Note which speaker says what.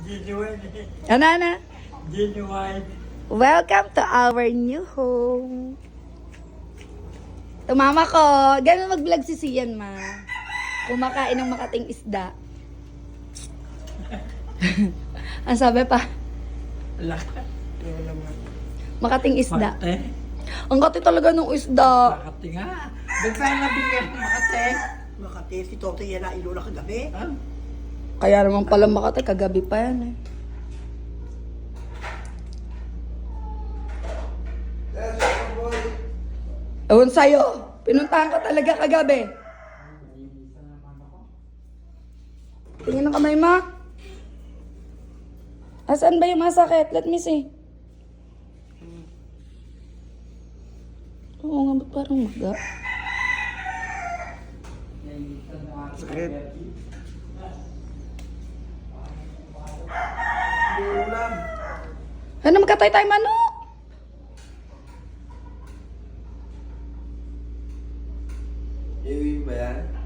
Speaker 1: Genuine.
Speaker 2: Ano, ano?
Speaker 1: Genuine.
Speaker 2: Welcome to our new home. Tumama ko. Ganun mag-vlog si Sian, ma. Kumakain ng makating isda. Ang sabi pa?
Speaker 1: Lakat.
Speaker 2: Makating isda.
Speaker 1: Makate.
Speaker 2: Ang kati talaga ng isda.
Speaker 1: Makate nga. Ba't saan nabigyan ng Makate?
Speaker 3: Makati, si Toto yan na ilula kagabi.
Speaker 1: Ha?
Speaker 2: Kaya naman pala Makati, kagabi pa yan eh. Ewan sa'yo, pinuntahan ka talaga kagabi. Tingin ang kamay mo. Asan ba yung masakit? Let me see. Oo nga, ba't parang maga?
Speaker 3: Sakit. Ulam.
Speaker 2: Ano, magkatay tayo manok?
Speaker 3: Iwi ba yan?